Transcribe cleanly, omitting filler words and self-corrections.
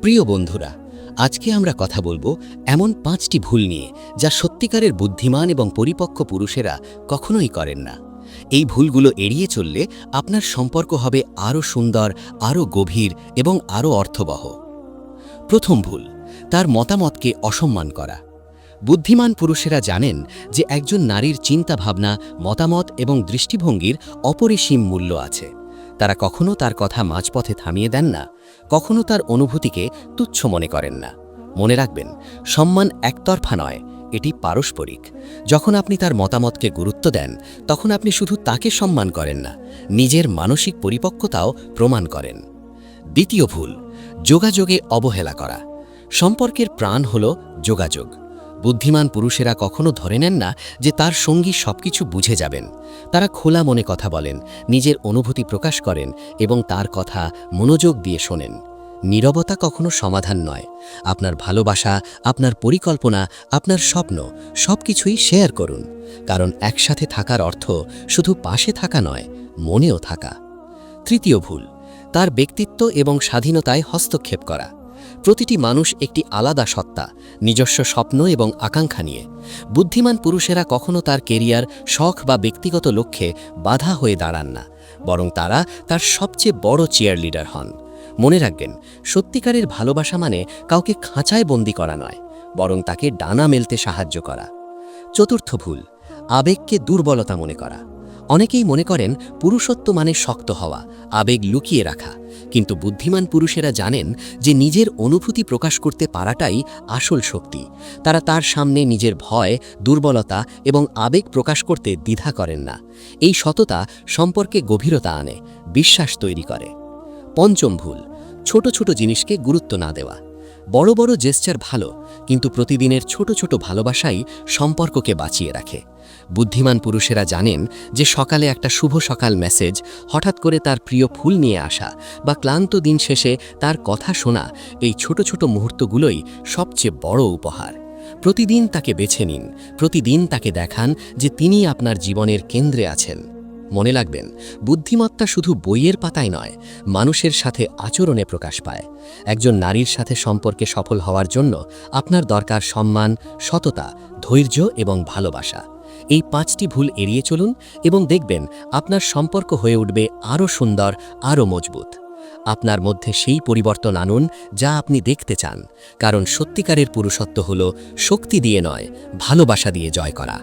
প্রিয় বন্ধুরা, আজকে আমরা কথা বলবো এমন 5টি ভুল নিয়ে যা সত্যিকারের বুদ্ধিমান এবং পরিপক্ক পুরুষেরা কখনোই করেন না। এই ভুলগুলো এড়িয়ে চললে আপনার সম্পর্ক হবে আরও সুন্দর, আরও গভীর এবং আরও অর্থবহ। প্রথম ভুল, তার মতামতকে অসম্মান করা। বুদ্ধিমান পুরুষেরা জানেন যে একজন নারীর চিন্তাভাবনা, মতামত এবং দৃষ্টিভঙ্গির অপরিসীম মূল্য আছে। তারা কখনো তার কথা মাঝপথে থামিয়ে দেন না, কখনো তার অনুভূতিকে তুচ্ছ মনে করেন না। মনে রাখবেন, সম্মান একতরফা নয়, এটি পারস্পরিক। যখন আপনি তার মতামতকে গুরুত্ব দেন, তখন আপনি শুধু তাকে সম্মান করেন না, নিজের মানসিক পরিপক্কতাও প্রমাণ করেন। দ্বিতীয় ভুল, যোগাযোগে অবহেলা করা। সম্পর্কের প্রাণ হল যোগাযোগ। বুদ্ধিমান পুরুষেরা কখনো ধরে নেন না যে তার সঙ্গী সবকিছু বুঝে যাবেন। তারা খোলা মনে কথা বলেন, নিজের অনুভূতি প্রকাশ করেন এবং তার কথা মনোযোগ দিয়ে শোনেন। নীরবতা কখনো সমাধান নয়। আপনার ভালোবাসা, আপনার পরিকল্পনা, আপনার স্বপ্ন সবকিছুই শেয়ার করুন, কারণ একসাথে থাকার অর্থ শুধু পাশে থাকা নয়, মনেও থাকা। তৃতীয় ভুল, তার ব্যক্তিত্ব এবং স্বাধীনতায় হস্তক্ষেপ করা। প্রতিটি মানুষ একটি আলাদা সত্তা, নিজস্ব স্বপ্ন এবং আকাঙ্ক্ষা নিয়ে। বুদ্ধিমান পুরুষেরা কখনো তার কেরিয়ার, শখ বা ব্যক্তিগত লক্ষ্যে বাধা হয়ে দাঁড়ান না, বরং তারা তার সবচেয়ে বড় চিয়ারলিডার হন। মনে রাখবেন, সত্যিকারের ভালোবাসা মানে কাউকে খাঁচায় বন্দি করা নয়, বরং তাকে ডানা মেলতে সাহায্য করা। চতুর্থ ভুল, আবেগকে দুর্বলতা মনে করা। অনেকেই মনে করেন পুরুষত্ব মানে শক্ত হওয়া, আবেগ লুকিয়ে রাখা। কিন্তু বুদ্ধিমান পুরুষেরা জানেন যে নিজের অনুভূতি প্রকাশ করতে পারাটাই আসল শক্তি। তারা তার সামনে নিজের ভয়, দুর্বলতা এবং আবেগ প্রকাশ করতে দ্বিধা করেন না। এই সততা সম্পর্কে গভীরতা আনে, বিশ্বাস তৈরি করে। পঞ্চম ভুল, ছোট ছোট জিনিসকে গুরুত্ব না দেওয়া। বড় বড় জেস্চার ভালো, কিন্তু প্রতিদিনের ছোট ছোট ভালোবাসাই সম্পর্ককে বাঁচিয়ে রাখে। বুদ্ধিমান পুরুষেরা জানেন যে সকালে একটা শুভ সকাল মেসেজ, হঠাৎ করে তার প্রিয় ফুল নিয়ে আসা বা ক্লান্ত দিন শেষে তার কথা শোনা, এই ছোট ছোট মুহূর্তগুলোই সবচেয়ে বড় উপহার। প্রতিদিন তাকে বেছে নিন, প্রতিদিন তাকে দেখান যে তিনি আপনার জীবনের কেন্দ্রে আছেন। মনে রাখবেন, বুদ্ধিমত্তা শুধু বইয়ের পাতায় নয়, মানুষের সাথে আচরণে প্রকাশ পায়। একজন নারীর সাথে সম্পর্কে সফল হওয়ার জন্য আপনার দরকার সম্মান, সততা, ধৈর্য এবং ভালোবাসা। এই 5টি ভুল এড়িয়ে চলুন এবং দেখবেন আপনার সম্পর্ক হয়ে উঠবে আরও সুন্দর, আরও মজবুত। আপনার মধ্যে সেই পরিবর্তন আনুন যা আপনি দেখতে চান, কারণ সত্যিকারের পুরুষত্ব হল শক্তি দিয়ে নয়, ভালোবাসা দিয়ে জয় করা।